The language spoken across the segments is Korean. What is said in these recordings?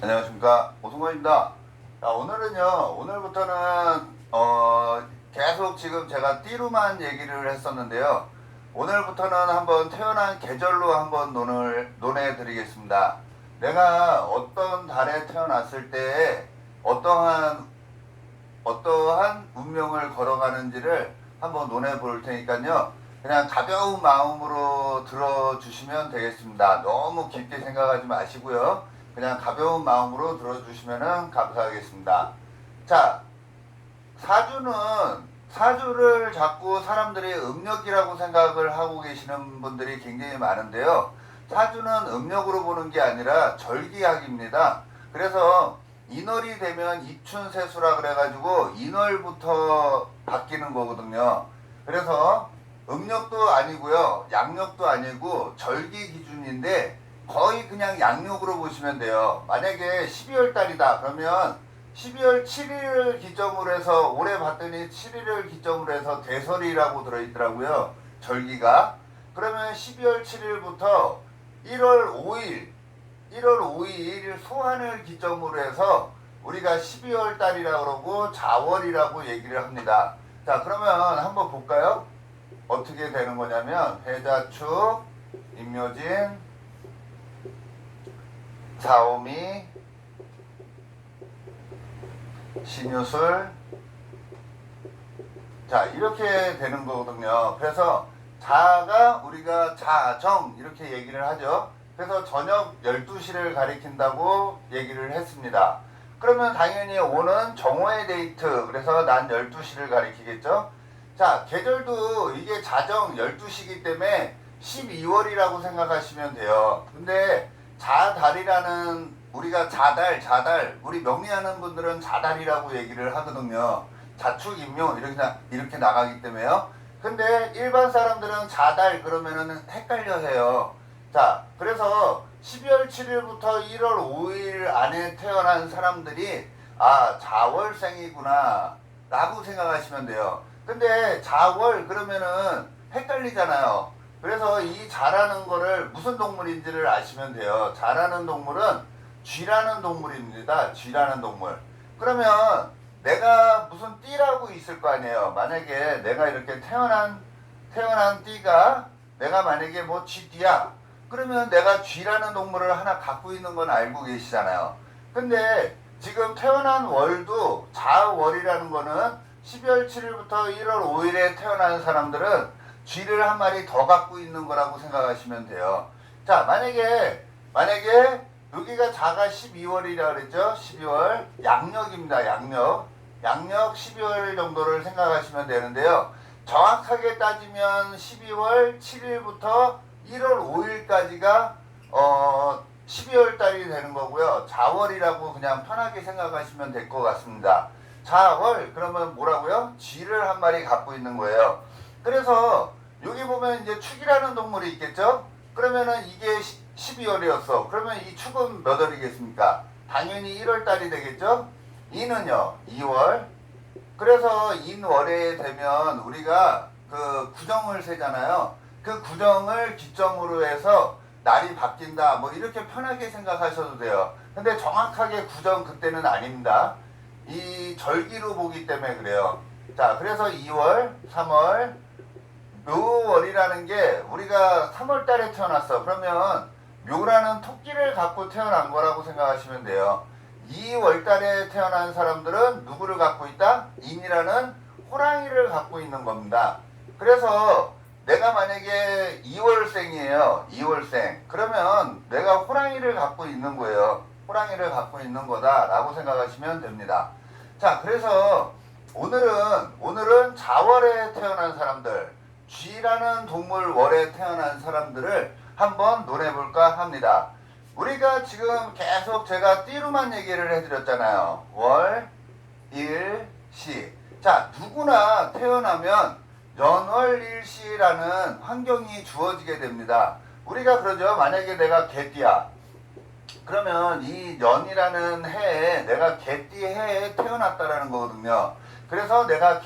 안녕하십니까, 오승관입니다. 자, 오늘부터는 계속 지금 제가 띠로만 얘기를 했었는데요. 오늘부터는 한번 태어난 계절로 한번 논해 드리겠습니다. 내가 어떤 달에 태어났을 때 어떠한 운명을 걸어가는지를 한번 논해 볼 테니까요. 그냥 가벼운 마음으로 들어주시면 되겠습니다. 너무 깊게 생각하지 마시고요. 그냥 가벼운 마음으로 들어주시면 감사하겠습니다. 자, 사주를 자꾸 사람들이 음력이라고 생각을 하고 계시는 분들이 굉장히 많은데요. 사주는 음력으로 보는 게 아니라 절기학입니다. 그래서 인월이 되면 입춘세수라 그래가지고 인월부터 바뀌는 거거든요. 그래서 음력도 아니고요, 양력도 아니고 절기 기준인데 거의 그냥 양력으로 보시면 돼요. 만약에 12월 달이다 그러면 12월 7일 기점으로 해서, 올해 봤더니 7일을 기점으로 해서 대설이라고 들어있더라고요, 절기가. 그러면 12월 7일부터 1월 5일 소환을 기점으로 해서 우리가 12월 달이라고 그러고 자월이라고 얘기를 합니다. 자, 그러면 한번 볼까요? 어떻게 되는 거냐면 해자축, 임묘진, 사오미, 신유술. 자, 이렇게 되는 거거든요. 그래서 자가 우리가 자정 이렇게 얘기를 하죠. 그래서 저녁 12시를 가리킨다고 얘기를 했습니다. 그러면 당연히 오는 정오의 데이트, 그래서 난 12시를 가리키겠죠. 자, 계절도 이게 자정 12시기 때문에 12월이라고 생각하시면 돼요. 근데 자달이라는, 우리가 자달, 우리 명리하는 분들은 자달이라고 얘기를 하거든요. 자축, 임묘 이렇게 나가기 때문에요. 근데 일반 사람들은 자달 그러면은 헷갈려 해요. 자, 그래서 12월 7일부터 1월 5일 안에 태어난 사람들이 자월생이구나 라고 생각하시면 돼요. 근데 자월 그러면은 헷갈리잖아요. 그래서 이 자라는 거를 무슨 동물인지를 아시면 돼요. 자라는 동물은 쥐라는 동물입니다. 쥐라는 동물. 그러면 내가 무슨 띠라고 있을 거 아니에요. 만약에 내가 이렇게 태어난 띠가, 내가 만약에 뭐 쥐띠야, 그러면 내가 쥐라는 동물을 하나 갖고 있는 건 알고 계시잖아요. 근데 지금 태어난 월도 자월이라는 거는 12월 7일부터 1월 5일에 태어난 사람들은 쥐를 한 마리 더 갖고 있는 거라고 생각하시면 돼요. 자, 만약에 여기가 자가 12월이라 그랬죠. 12월 양력입니다. 양력 12월 정도를 생각하시면 되는데요. 정확하게 따지면 12월 7일부터 1월 5일까지가 12월 달이 되는 거고요. 자월이라고 그냥 편하게 생각하시면 될 것 같습니다. 자월 그러면 뭐라고요? 쥐를 한 마리 갖고 있는 거예요. 그래서 여기 보면 이제 축이라는 동물이 있겠죠? 그러면은 이게 12월이었어. 그러면 이 축은 몇 월이겠습니까? 당연히 1월 달이 되겠죠? 이는요, 2월. 그래서 인월에 되면 우리가 그 구정을 세잖아요. 그 구정을 기점으로 해서 날이 바뀐다, 뭐 이렇게 편하게 생각하셔도 돼요. 근데 정확하게 구정 그때는 아닙니다. 이 절기로 보기 때문에 그래요. 자, 그래서 2월, 3월, 묘월이라는 게 우리가 3월 달에 태어났어. 그러면 묘라는 토끼를 갖고 태어난 거라고 생각하시면 돼요. 2월 달에 태어난 사람들은 누구를 갖고 있다? 인이라는 호랑이를 갖고 있는 겁니다. 그래서 내가 만약에 2월생이에요. 2월생. 그러면 내가 호랑이를 갖고 있는 거예요. 호랑이를 갖고 있는 거다라고 생각하시면 됩니다. 자, 그래서 오늘은 자월에 태어난 사람들, 쥐라는 동물 월에 태어난 사람들을 한번 논해볼까 합니다. 우리가 지금 계속 제가 띠로만 얘기를 해드렸잖아요. 월, 일, 시. 자, 누구나 태어나면 연월일시라는 환경이 주어지게 됩니다. 우리가 그러죠. 만약에 내가 개띠야. 그러면 이 년이라는 해에 내가 개띠 해에 태어났다라는 거거든요. 그래서 내가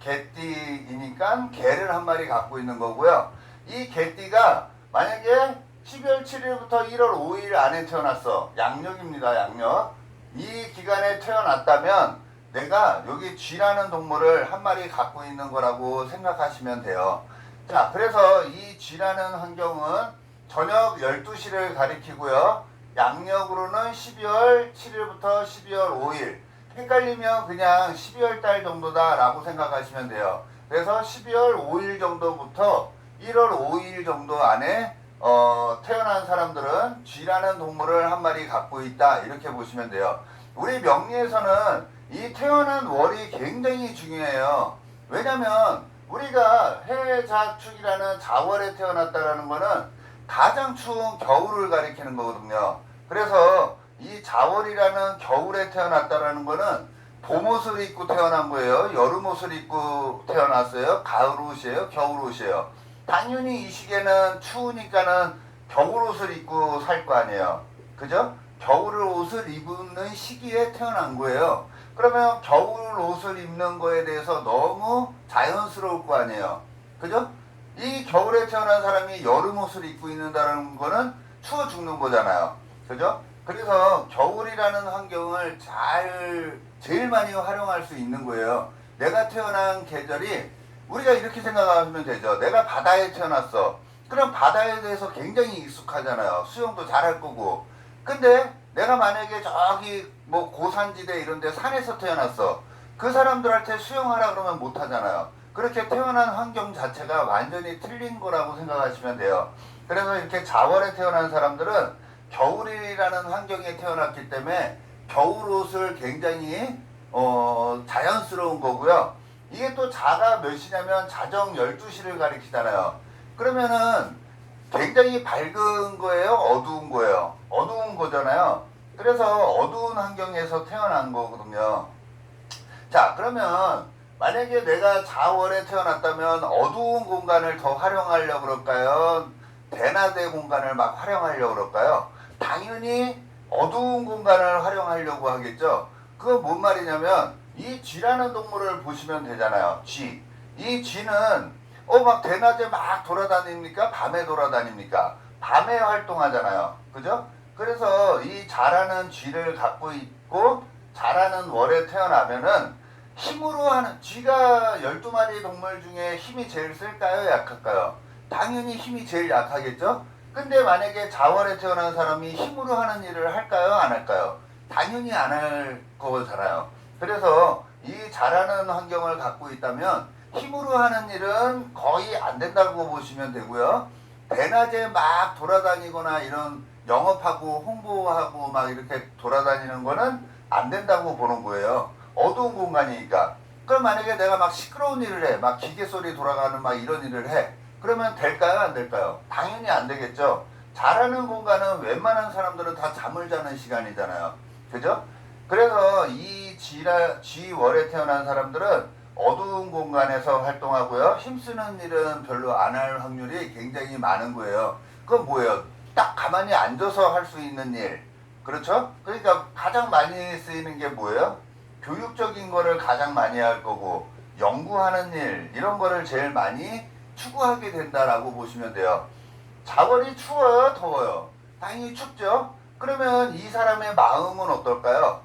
개띠이니까 개를 한 마리 갖고 있는 거고요. 이 개띠가 만약에 12월 7일부터 1월 5일 안에 태어났어. 양력입니다. 양력. 이 기간에 태어났다면 내가 여기 쥐라는 동물을 한 마리 갖고 있는 거라고 생각하시면 돼요. 자, 그래서 이 쥐라는 환경은 저녁 12시를 가리키고요. 양력으로는 12월 7일부터 12월 5일. 헷갈리면 그냥 12월 달 정도다 라고 생각하시면 돼요. 그래서 12월 5일 정도부터 1월 5일 정도 안에 태어난 사람들은 쥐라는 동물을 한 마리 갖고 있다 이렇게 보시면 돼요. 우리 명리에서는 이 태어난 월이 굉장히 중요해요. 왜냐면 우리가 해자축이라는 자월에 태어났다라는 거는 가장 추운 겨울을 가리키는 거거든요. 그래서 이 자월이라는 겨울에 태어났다라는 거는 봄옷을 입고 태어난 거예요. 여름옷을 입고 태어났어요. 가을옷이에요. 겨울옷이에요. 당연히 이 시기에는 추우니까는 겨울옷을 입고 살 거 아니에요. 그죠? 겨울옷을 입는 시기에 태어난 거예요. 그러면 겨울옷을 입는 거에 대해서 너무 자연스러울 거 아니에요. 그죠? 이 겨울에 태어난 사람이 여름옷을 입고 있는다는 거는 추워 죽는 거잖아요. 그죠? 그래서 겨울이라는 환경을 제일 많이 활용할 수 있는 거예요. 내가 태어난 계절이 우리가 이렇게 생각하면 되죠. 내가 바다에 태어났어. 그럼 바다에 대해서 굉장히 익숙하잖아요. 수영도 잘할 거고. 근데 내가 만약에 저기 뭐 고산지대 이런 데 산에서 태어났어. 그 사람들한테 수영하라 그러면 못 하잖아요. 그렇게 태어난 환경 자체가 완전히 틀린 거라고 생각하시면 돼요. 그래서 이렇게 자월에 태어난 사람들은 겨울이라는 환경에 태어났기 때문에 겨울옷을 굉장히 자연스러운 거고요. 이게 또 자가 몇 시냐면 자정 12시를 가리키잖아요. 그러면은 굉장히 밝은 거예요? 어두운 거예요? 어두운 거잖아요. 그래서 어두운 환경에서 태어난 거거든요. 자, 그러면 만약에 내가 자월에 태어났다면 어두운 공간을 더 활용하려고 그럴까요? 대낮의 공간을 막 활용하려고 그럴까요? 당연히 어두운 공간을 활용하려고 하겠죠. 그건 뭔 말이냐면 이 쥐라는 동물을 보시면 되잖아요. 쥐. 이 쥐는 막 대낮에 막 돌아다닙니까? 밤에 돌아다닙니까? 밤에 활동하잖아요. 그죠? 그래서 이 자라는 쥐를 갖고 있고 자라는 월에 태어나면은 힘으로 하는 쥐가 12마리 동물 중에 힘이 제일 쓸까요? 약할까요? 당연히 힘이 제일 약하겠죠? 근데 만약에 자월에 태어난 사람이 힘으로 하는 일을 할까요? 안 할까요? 당연히 안 할 거잖아요. 그래서 이 자라는 환경을 갖고 있다면 힘으로 하는 일은 거의 안 된다고 보시면 되고요. 대낮에 막 돌아다니거나 이런 영업하고 홍보하고 막 이렇게 돌아다니는 거는 안 된다고 보는 거예요. 어두운 공간이니까. 그럼 만약에 내가 막 시끄러운 일을 해. 막 기계 소리 돌아가는 막 이런 일을 해. 그러면 될까요? 안 될까요? 당연히 안 되겠죠. 자라는 공간은 웬만한 사람들은 다 잠을 자는 시간이잖아요. 그죠? 그래서 이 쥐월에 태어난 사람들은 어두운 공간에서 활동하고요. 힘쓰는 일은 별로 안 할 확률이 굉장히 많은 거예요. 그건 뭐예요? 딱 가만히 앉아서 할 수 있는 일. 그렇죠? 그러니까 가장 많이 쓰이는 게 뭐예요? 교육적인 거를 가장 많이 할 거고 연구하는 일 이런 거를 제일 많이 추구하게 된다라고 보시면 돼요. 자월이 추워요? 더워요? 당연히 춥죠? 그러면 이 사람의 마음은 어떨까요?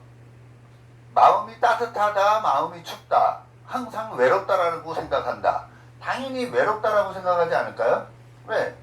마음이 따뜻하다, 마음이 춥다. 항상 외롭다라고 생각한다. 당연히 외롭다라고 생각하지 않을까요? 왜?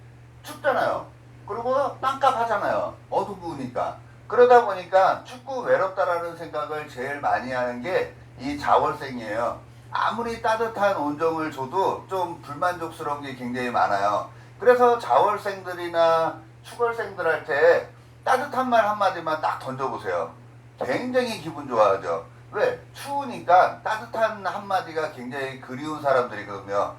춥잖아요. 그리고 땅값 하잖아요. 어두우니까. 그러다 보니까 춥고 외롭다라는 생각을 제일 많이 하는 게 이 자월생이에요. 아무리 따뜻한 온정을 줘도 좀 불만족스러운 게 굉장히 많아요. 그래서 자월생들이나 축월생들한테 따뜻한 말 한마디만 딱 던져보세요. 굉장히 기분 좋아하죠. 왜? 추우니까 따뜻한 한마디가 굉장히 그리운 사람들이거든요.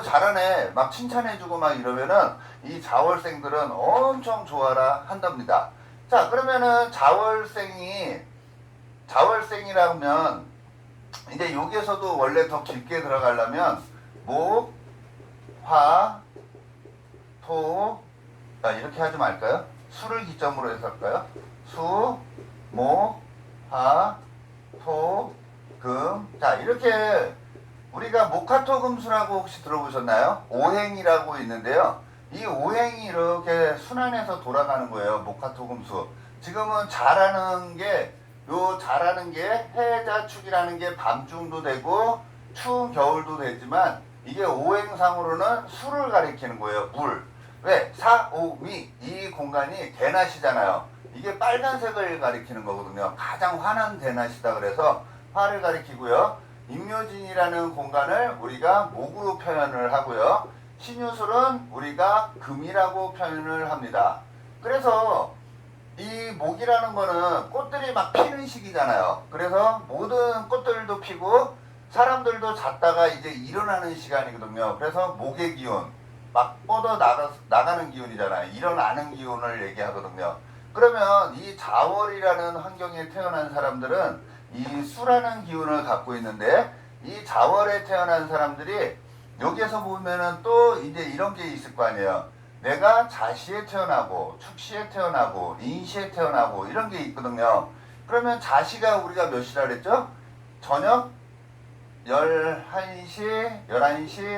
잘하네. 막 칭찬해주고 막 이러면은 이 자월생들은 엄청 좋아라 한답니다. 자, 그러면은 자월생이라면 이제 여기에서도 원래 더 깊게 들어가려면 목, 화, 토, 이렇게 하지 말까요? 수를 기점으로 해서 할까요? 수, 목, 화, 토, 금. 자, 이렇게 우리가 목화토금수라고 혹시 들어보셨나요? 오행이라고 있는데요. 이 오행이 이렇게 순환해서 돌아가는 거예요. 목화토금수. 지금은 잘하는 게 해자축이라는 게 밤중도 되고 추운 겨울도 되지만 이게 오행상으로는 수를 가리키는 거예요. 물. 왜? 사, 오, 미. 이 공간이 대낮이잖아요. 이게 빨간색을 가리키는 거거든요. 가장 환한 대낮이다 그래서 화를 가리키고요. 임묘진이라는 공간을 우리가 목으로 표현을 하고요. 신유술은 우리가 금이라고 표현을 합니다. 그래서 이 목이라는 거는 꽃들이 막 피는 시기잖아요. 그래서 모든 꽃들도 피고 사람들도 잤다가 이제 일어나는 시간이거든요. 그래서 목의 기운, 막 뻗어 나가는 기운이잖아요. 일어나는 기운을 얘기하거든요. 그러면 이 자월이라는 환경에 태어난 사람들은 이 수라는 기운을 갖고 있는데 이 자월에 태어난 사람들이 여기에서 보면은 또 이제 이런 게 있을 거 아니에요. 내가 자시에 태어나고 축시에 태어나고 인시에 태어나고 이런 게 있거든요. 그러면 자시가 우리가 몇 시라 그랬죠? 저녁 11시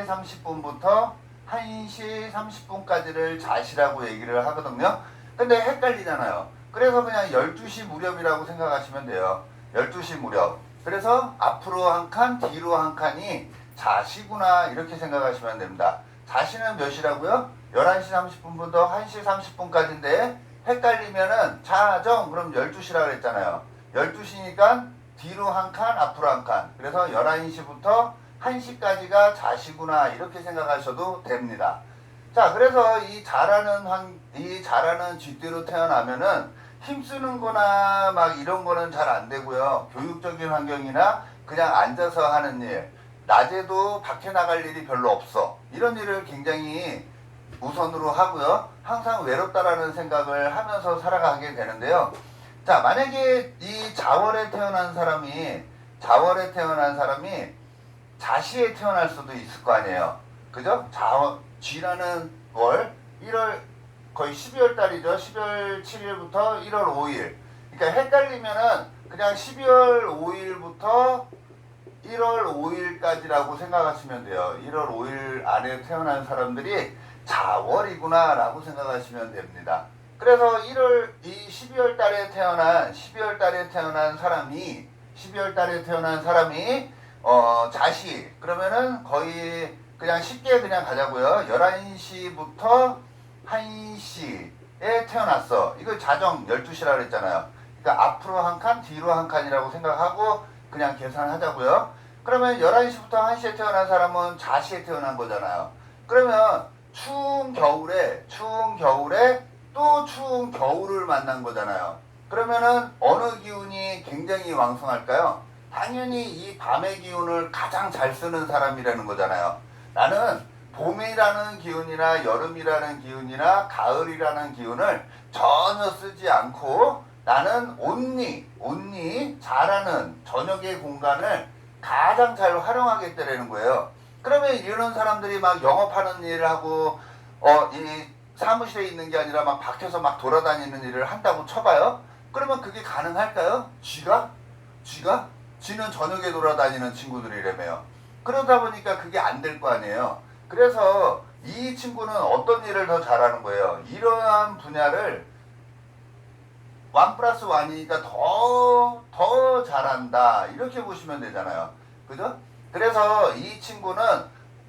30분부터 1시 30분까지를 자시라고 얘기를 하거든요. 근데 헷갈리잖아요. 그래서 그냥 12시 무렵이라고 생각하시면 돼요. 12시 무렵. 그래서 앞으로 한 칸, 뒤로 한 칸이 자시구나 이렇게 생각하시면 됩니다. 자시는 몇 시라고요? 11시 30분부터 1시 30분까지인데 헷갈리면은 자정 그럼 12시라고 그랬잖아요. 12시니까 뒤로 한 칸, 앞으로 한 칸. 그래서 11시부터 1시까지가 자시구나 이렇게 생각하셔도 됩니다. 자, 그래서 이 잘하는 쥐띠로 태어나면은 힘쓰는 거나 막 이런 거는 잘 안 되고요. 교육적인 환경이나 그냥 앉아서 하는 일, 낮에도 밖에 나갈 일이 별로 없어. 이런 일을 굉장히 우선으로 하고요. 항상 외롭다라는 생각을 하면서 살아가게 되는데요. 자, 만약에 이 자월에 태어난 사람이 자시에 태어날 수도 있을 거 아니에요. 그죠? 쥐라는 월 1월 거의 12월 달이죠. 12월 7일부터 1월 5일. 그러니까 헷갈리면은 그냥 12월 5일부터 1월 5일까지라고 생각하시면 돼요. 1월 5일 안에 태어난 사람들이 자월이구나 라고 생각하시면 됩니다. 그래서 12월 달에 태어난 사람이 자시 그러면은 거의 그냥 쉽게 그냥 가자고요. 11시부터 1시에 태어났어. 이거 자정 12시라 그랬잖아요. 그러니까 앞으로 한 칸, 뒤로 한 칸이라고 생각하고 그냥 계산하자고요. 그러면 11시부터 1시에 태어난 사람은 자시에 태어난 거잖아요. 그러면 추운 겨울에 또 추운 겨울을 만난 거잖아요. 그러면은 어느 기운이 굉장히 왕성할까요? 당연히 이 밤의 기운을 가장 잘 쓰는 사람이라는 거잖아요. 나는 봄이라는 기운이나 여름이라는 기운이나 가을이라는 기운을 전혀 쓰지 않고 나는 온리 잘하는 저녁의 공간을 가장 잘 활용하겠다라는 거예요. 그러면 이런 사람들이 막 영업하는 일을 하고 이 사무실에 있는 게 아니라 막 밖에서 막 돌아다니는 일을 한다고 쳐봐요. 그러면 그게 가능할까요? 쥐는 저녁에 돌아다니는 친구들이라며요. 그러다 보니까 그게 안 될 거 아니에요. 그래서 이 친구는 어떤 일을 더 잘하는 거예요. 이러한 분야를 1+1이니까 더 잘한다 이렇게 보시면 되잖아요. 그죠? 그래서 이 친구는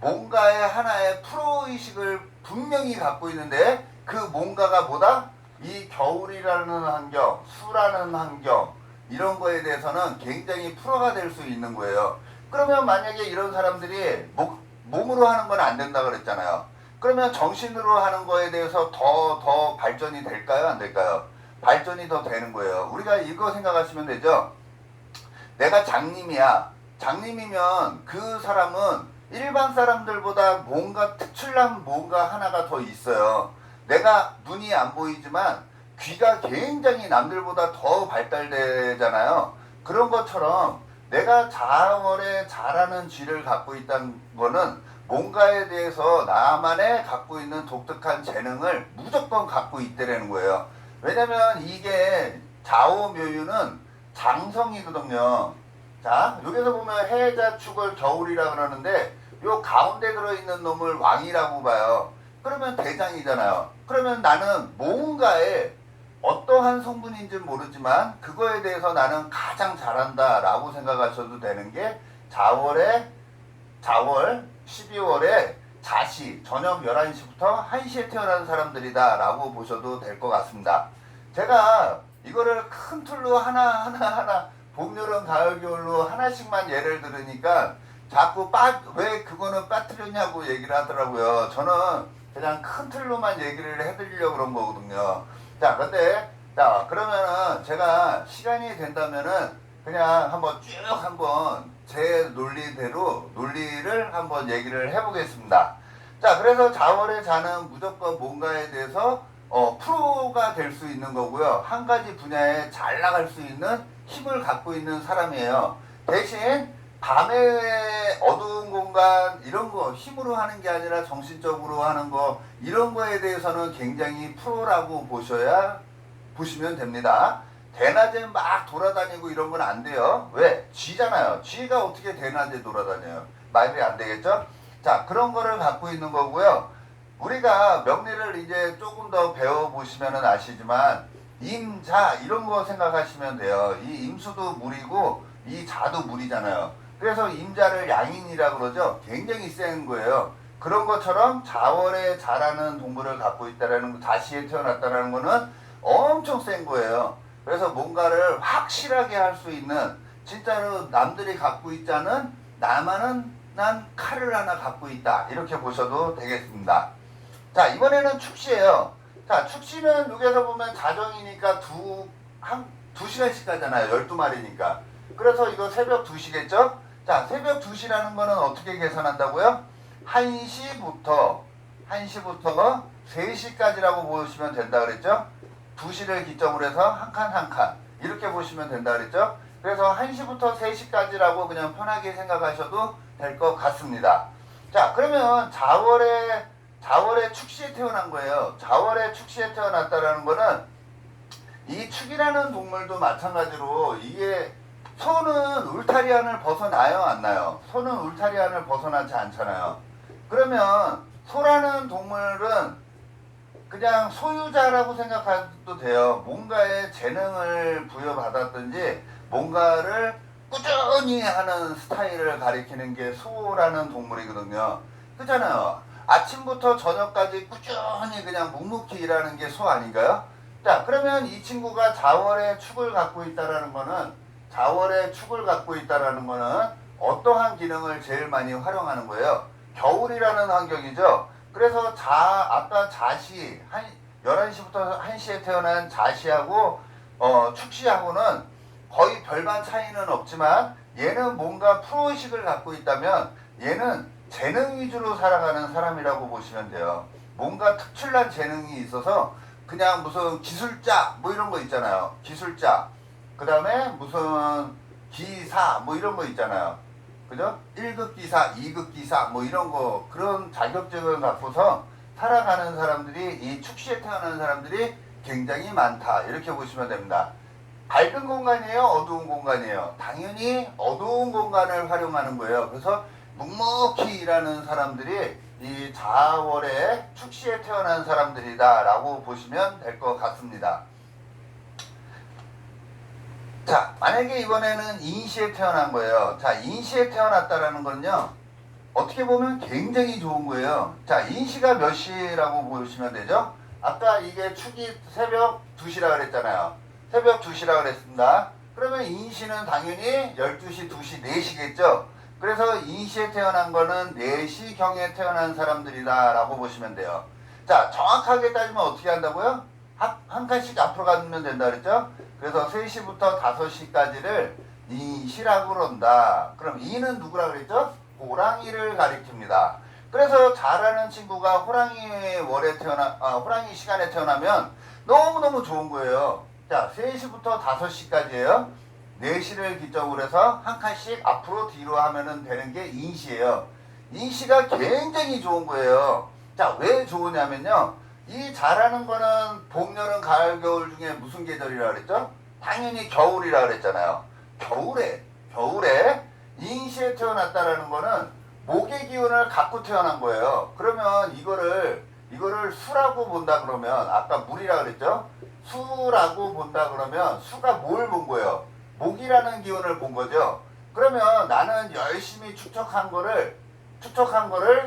뭔가의 하나의 프로의식을 분명히 갖고 있는데 그 뭔가가 뭐다? 이 겨울이라는 환경, 수라는 환경 이런 거에 대해서는 굉장히 프로가 될 수 있는 거예요. 그러면 만약에 이런 사람들이 몸으로 하는 건 안 된다 그랬잖아요. 그러면 정신으로 하는 거에 대해서 더 발전이 될까요? 안 될까요? 발전이 더 되는 거예요. 우리가 이거 생각하시면 되죠. 내가 장님이야. 장님이면 그 사람은 일반 사람들보다 뭔가 특출난 뭔가 하나가 더 있어요. 내가 눈이 안 보이지만 귀가 굉장히 남들보다 더 발달되잖아요. 그런 것처럼 내가 자월에 잘하는 쥐를 갖고 있다는 거는 뭔가에 대해서 나만의 갖고 있는 독특한 재능을 무조건 갖고 있다는 거예요. 왜냐면 이게 좌우묘유는 장성이거든요. 자, 여기서 보면 해자축을 겨울이라 그러는데 요 가운데 들어있는 놈을 왕이라고 봐요. 그러면 대장이잖아요. 그러면 나는 뭔가에 어떠한 성분인지는 모르지만 그거에 대해서 나는 가장 잘한다 라고 생각하셔도 되는 게 자월 12월에 자시 저녁 11시부터 1시에 태어난 사람들이다 라고 보셔도 될 것 같습니다. 제가 이거를 큰 틀로 하나 봄, 여름, 가을, 겨울로 하나씩만 예를 들으니까 자꾸 왜 그거는 빠뜨렸냐고 얘기를 하더라고요. 저는 그냥 큰 틀로만 얘기를 해드리려고 그런 거거든요. 자, 그러면은 제가 시간이 된다면은 그냥 한번 제 논리를 한번 얘기를 해보겠습니다. 자, 그래서 자월의 자는 무조건 뭔가에 대해서 프로가 될 수 있는 거고요. 한 가지 분야에 잘 나갈 수 있는 힘을 갖고 있는 사람이에요. 대신 밤에 어두운 공간 이런 거 힘으로 하는 게 아니라 정신적으로 하는 거 이런 거에 대해서는 굉장히 프로라고 보시면 됩니다. 대낮에 막 돌아다니고 이런 건 안 돼요. 왜? 쥐잖아요. 쥐가 어떻게 대낮에 돌아다녀요? 말이 안 되겠죠? 자, 그런 거를 갖고 있는 거고요. 우리가 명리를 이제 조금 더 배워보시면 아시지만 임자 이런 거 생각하시면 돼요. 이 임수도 물이고 이 자도 물이잖아요. 그래서 임자를 양인이라고 그러죠. 굉장히 센 거예요. 그런 것처럼 자월에 자라는 동물을 갖고 있다라는 거, 자시에 태어났다라는 거는 엄청 센 거예요. 그래서 뭔가를 확실하게 할 수 있는 진짜로 남들이 갖고 있지 않은 난 칼을 하나 갖고 있다 이렇게 보셔도 되겠습니다. 자, 이번에는 축시예요. 자, 축시는 여기서 보면 자정이니까 2시간씩 가잖아요. 12마리니까. 그래서 이거 새벽 2시겠죠? 자, 새벽 2시라는 거는 어떻게 계산한다고요? 1시부터 3시까지라고 보시면 된다 그랬죠? 2시를 기점으로 해서 한 칸 이렇게 보시면 된다 그랬죠? 그래서 1시부터 3시까지라고 그냥 편하게 생각하셔도 될 것 같습니다. 자, 그러면 자월에 축시에 태어난 거예요. 자월에 축시에 태어났다라는 거는 이 축이라는 동물도 마찬가지로 이게 소는 울타리안을 벗어나요, 안 나요? 소는 울타리안을 벗어나지 않잖아요. 그러면 소라는 동물은 그냥 소유자라고 생각해도 돼요. 뭔가에 재능을 부여받았든지 뭔가를 꾸준히 하는 스타일을 가리키는 게 소라는 동물이거든요. 그렇잖아요. 아침부터 저녁까지 꾸준히 그냥 묵묵히 일하는 게 소 아닌가요? 자, 그러면 이 친구가 자월의 축을 갖고 있다라는 거는 어떠한 기능을 제일 많이 활용하는 거예요? 겨울이라는 환경이죠. 그래서 아까 자시 11시부터 1시에 태어난 자시하고 축시하고는 거의 별반 차이는 없지만 얘는 뭔가 프로의식을 갖고 있다면 얘는 재능 위주로 살아가는 사람이라고 보시면 돼요. 뭔가 특출난 재능이 있어서 그냥 무슨 기술자 뭐 이런 거 있잖아요. 기술자 그 다음에 무슨 기사 뭐 이런 거 있잖아요. 그죠? 1급 기사, 2급 기사 뭐 이런 거 그런 자격증을 갖고서 살아가는 사람들이 이 축시에 태어난 사람들이 굉장히 많다 이렇게 보시면 됩니다. 밝은 공간이에요? 어두운 공간이에요? 당연히 어두운 공간을 활용하는 거예요. 그래서 묵묵히 일하는 사람들이 이 자월에 축시에 태어난 사람들이다 라고 보시면 될 것 같습니다. 자, 만약에 이번에는 인시에 태어난 거예요. 자, 인시에 태어났다라는 건요, 어떻게 보면 굉장히 좋은 거예요. 자, 인시가 몇 시라고 보시면 되죠? 아까 이게 축이 새벽 2시라 그랬잖아요. 새벽 2시라 그랬습니다. 그러면 인시는 당연히 12시, 2시, 4시겠죠? 그래서 인시에 태어난 거는 4시경에 태어난 사람들이다 라고 보시면 돼요. 자, 정확하게 따지면 어떻게 한다고요? 한 칸씩 앞으로 가면 된다 그랬죠? 그래서 3시부터 5시까지를 인시라고 그런다. 그럼 이는 누구라 그랬죠? 호랑이를 가리킵니다. 그래서 잘하는 친구가 호랑이 시간에 태어나면 너무너무 좋은 거예요. 자, 3시부터 5시까지예요. 4시를 기점으로 해서 한 칸씩 앞으로 뒤로 하면 되는 게 인시예요. 인시가 굉장히 좋은 거예요. 자, 왜 좋으냐면요. 이 잘하는 거는 봄, 여름, 가을, 겨울 중에 무슨 계절이라 그랬죠? 당연히 겨울이라 그랬잖아요. 겨울에 인시에 태어났다라는 거는 목의 기운을 갖고 태어난 거예요. 그러면 이거를 이거를 수라고 본다 그러면 아까 물이라 그랬죠? 수라고 본다 그러면 수가 뭘 본 거예요? 목이라는 기운을 본 거죠. 그러면 나는 열심히 축적한 거를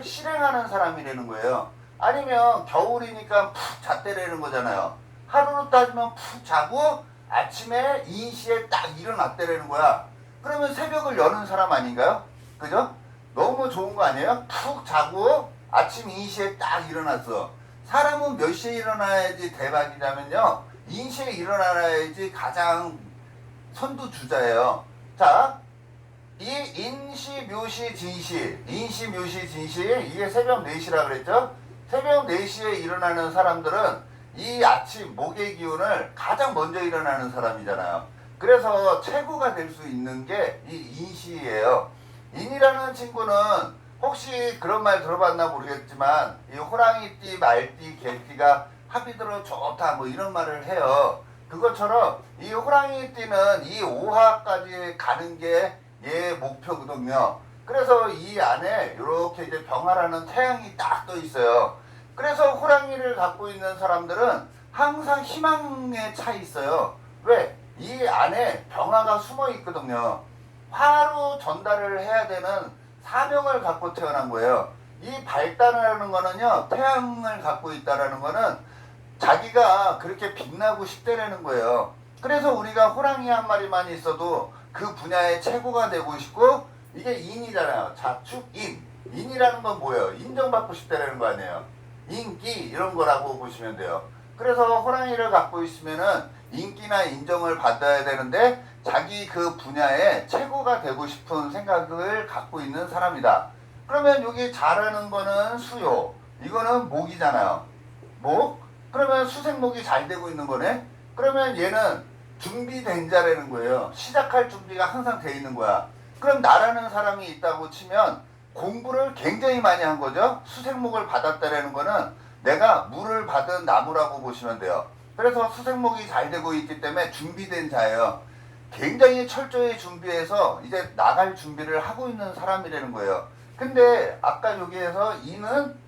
실행하는 사람이 되는 거예요. 아니면 겨울이니까 푹 잤대라는 거잖아요. 하루로 따지면 푹 자고 아침에 인시에 딱 일어났대라는 거야. 그러면 새벽을 여는 사람 아닌가요? 그죠? 너무 좋은 거 아니에요? 푹 자고 아침 인시에 딱 일어났어. 사람은 몇 시에 일어나야지 대박이냐면요, 인시에 일어나야지 가장 선두주자예요. 자, 이 인시, 묘시, 진시, 인시, 묘시, 진시, 이게 새벽 4시라 그랬죠? 새벽 4시에 일어나는 사람들은 이 아침 목의 기운을 가장 먼저 일어나는 사람이잖아요. 그래서 최고가 될 수 있는 게 이 인시예요. 인이라는 친구는 혹시 그런 말 들어봤나 모르겠지만 이 호랑이띠, 말띠, 개띠가 합이 들어 좋다 뭐 이런 말을 해요. 그것처럼 이 호랑이띠는 이 5화까지 가는 게 얘 목표거든요. 그래서 이 안에 이렇게 이제 병화라는 태양이 딱 떠 있어요. 그래서 호랑이를 갖고 있는 사람들은 항상 희망에 차 있어요. 왜? 이 안에 병화가 숨어 있거든요. 화로 전달을 해야 되는 사명을 갖고 태어난 거예요. 이 발단이라는 거는요, 태양을 갖고 있다라는 거는 자기가 그렇게 빛나고 싶다라는 거예요. 그래서 우리가 호랑이 한 마리만 있어도 그 분야의 최고가 되고 싶고, 이게 인이잖아요. 자축인. 인이라는 건 뭐예요? 인정받고 싶다라는 거 아니에요. 인기 이런 거라고 보시면 돼요. 그래서 호랑이를 갖고 있으면은 인기나 인정을 받아야 되는데 자기 그 분야의 최고가 되고 싶은 생각을 갖고 있는 사람이다. 그러면 여기 잘하는 거는 수요. 이거는 목이잖아요. 목. 그러면 수생목이 잘 되고 있는 거네. 그러면 얘는 준비된 자라는 거예요. 시작할 준비가 항상 돼 있는 거야. 그럼 나라는 사람이 있다고 치면 공부를 굉장히 많이 한 거죠. 수생목을 받았다라는 거는 내가 물을 받은 나무라고 보시면 돼요. 그래서 수생목이 잘 되고 있기 때문에 준비된 자예요. 굉장히 철저히 준비해서 이제 나갈 준비를 하고 있는 사람이라는 거예요. 근데 아까 여기에서 이는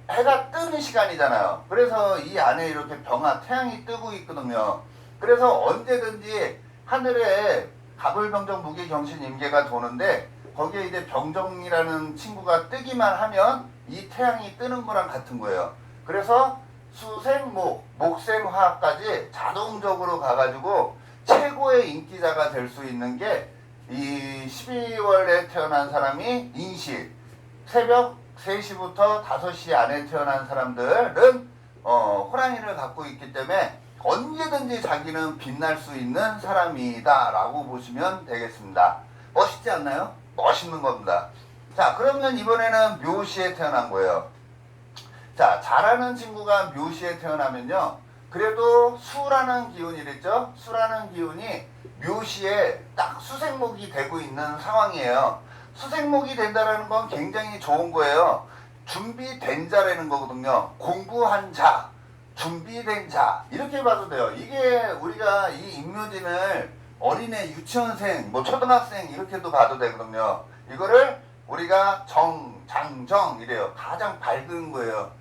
해가 뜨는 시간이잖아요. 그래서 이 안에 이렇게 병화 태양이 뜨고 있거든요. 그래서 언제든지 하늘에 가불병정 무기경신 임계가 도는데 거기에 이제 병정이라는 친구가 뜨기만 하면 이 태양이 뜨는 거랑 같은 거예요. 그래서 수생목, 목생화까지 자동적으로 가가지고 최고의 인기자가 될 수 있는 게 이 12월에 태어난 사람이 인시, 새벽 3시부터 5시 안에 태어난 사람들은 호랑이를 갖고 있기 때문에 언제든지 자기는 빛날 수 있는 사람이다 라고 보시면 되겠습니다. 멋있지 않나요? 멋있는 겁니다. 자, 그러면 이번에는 묘시에 태어난 거예요. 자, 잘하는 친구가 묘시에 태어나면요, 그래도 수라는 기운이랬죠? 수라는 기운이 묘시에 딱 수생목이 되고 있는 상황이에요. 수생목이 된다는 건 굉장히 좋은 거예요. 준비된 자라는 거거든요. 공부한 자, 준비된 자, 이렇게 봐도 돼요. 이게 우리가 이 임묘진을 어린애, 유치원생, 뭐 초등학생 이렇게도 봐도 되거든요. 이거를 우리가 장정 이래요. 가장 밝은 거예요.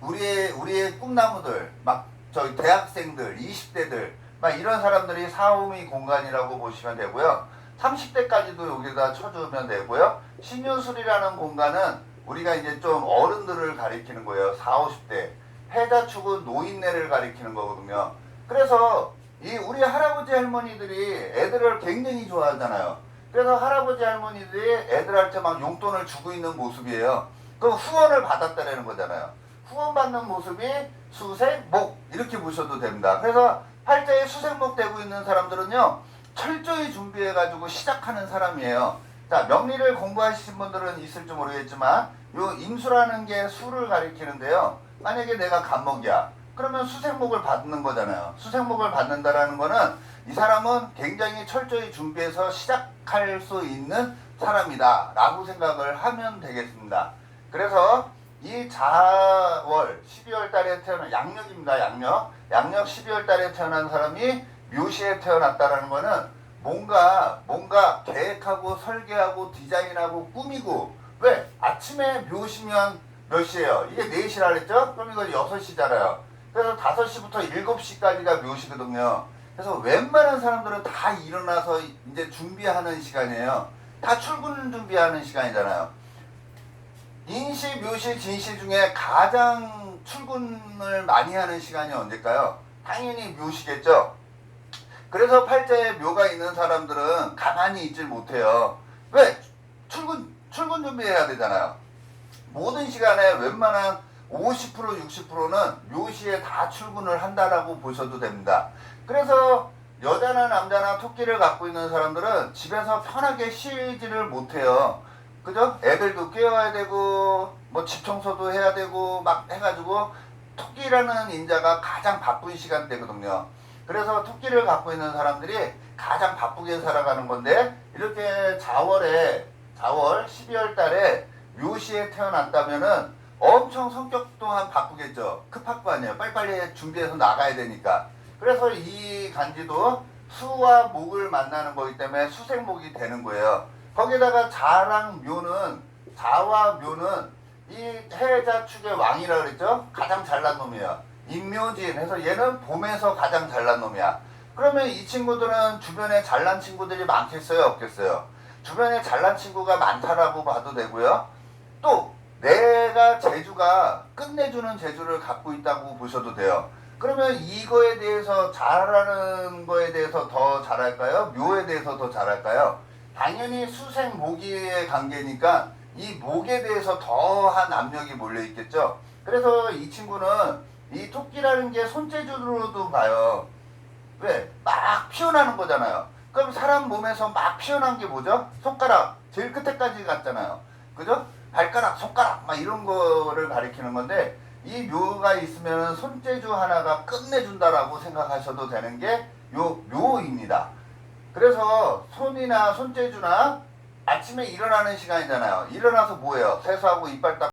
우리의 꿈나무들, 막 저희 대학생들, 20대들, 막 이런 사람들이 사오미 공간이라고 보시면 되고요. 30대까지도 여기다 쳐주면 되고요. 신유술이라는 공간은 우리가 이제 좀 어른들을 가리키는 거예요. 40, 50대. 해자축은 노인네를 가리키는 거거든요. 그래서 이 우리 할아버지 할머니들이 애들을 굉장히 좋아하잖아요. 그래서 할아버지 할머니들이 애들한테 막 용돈을 주고 있는 모습이에요. 그럼 후원을 받았다라는 거잖아요. 후원받는 모습이 수생목 이렇게 보셔도 됩니다. 그래서 팔자에 수생목 되고 있는 사람들은요, 철저히 준비해가지고 시작하는 사람이에요. 자, 명리를 공부하시는 분들은 있을지 모르겠지만 요 임수라는 게 수를 가리키는데요. 만약에 내가 간목이야. 그러면 수생목을 받는 거잖아요. 수생목을 받는다라는 거는 이 사람은 굉장히 철저히 준비해서 시작할 수 있는 사람이다 라고 생각을 하면 되겠습니다. 그래서 이 자월 12월 달에 태어난 양력입니다. 양력 12월 달에 태어난 사람이 묘시에 태어났다라는 거는 뭔가 계획하고 설계하고 디자인하고 꾸미고, 왜? 아침에 묘시면 몇 시예요? 이게 4시라 그랬죠? 그럼 이거 6시잖아요. 그래서 5시부터 7시까지가 묘시거든요. 그래서 웬만한 사람들은 다 일어나서 이제 준비하는 시간이에요. 다 출근 준비하는 시간이잖아요. 인시, 묘시, 진시 중에 가장 출근을 많이 하는 시간이 언제일까요? 당연히 묘시겠죠? 그래서 팔자에 묘가 있는 사람들은 가만히 있질 못해요. 왜? 출근 준비해야 되잖아요. 모든 시간에 웬만한 50% 60%는 묘시에 다 출근을 한다라고 보셔도 됩니다. 그래서 여자나 남자나 토끼를 갖고 있는 사람들은 집에서 편하게 쉬지를 못해요. 그죠? 애들도 깨워야 되고 뭐 집 청소도 해야 되고 막 해가지고 토끼라는 인자가 가장 바쁜 시간대거든요. 그래서 토끼를 갖고 있는 사람들이 가장 바쁘게 살아가는 건데, 이렇게 자월 12월 달에 묘시에 태어났다면은 엄청 성격 또한 바쁘겠죠. 급할 거 아니에요. 빨리빨리 준비해서 나가야 되니까. 그래서 이 간지도 수와 목을 만나는 거기 때문에 수생목이 되는 거예요. 거기다가 자랑 묘는, 자와 묘는 이 해자축의 왕이라 그랬죠. 가장 잘난 놈이에요. 인묘진 해서 얘는 봄에서 가장 잘난 놈이야. 그러면 이 친구들은 주변에 잘난 친구들이 많겠어요, 없겠어요? 주변에 잘난 친구가 많다라고 봐도 되고요. 또 내가 재주가 끝내주는 재주를 갖고 있다고 보셔도 돼요. 그러면 이거에 대해서 잘하는 거에 대해서 더 잘할까요? 묘에 대해서 더 잘할까요? 당연히 수생 모기의 관계니까 이 목에 대해서 더한 압력이 몰려 있겠죠. 그래서 이 친구는 이 토끼라는 게 손재주로도 봐요. 왜? 막 피어나는 거잖아요. 그럼 사람 몸에서 막 피어난 게 뭐죠? 손가락 제일 끝에까지 갔잖아요. 그죠? 발가락, 손가락 막 이런 거를 가리키는 건데, 이 묘가 있으면 손재주 하나가 끝내준다라고 생각하셔도 되는 게 요 묘입니다. 그래서 손이나 손재주나 아침에 일어나는 시간이잖아요. 일어나서 뭐예요? 세수하고 이빨 닦고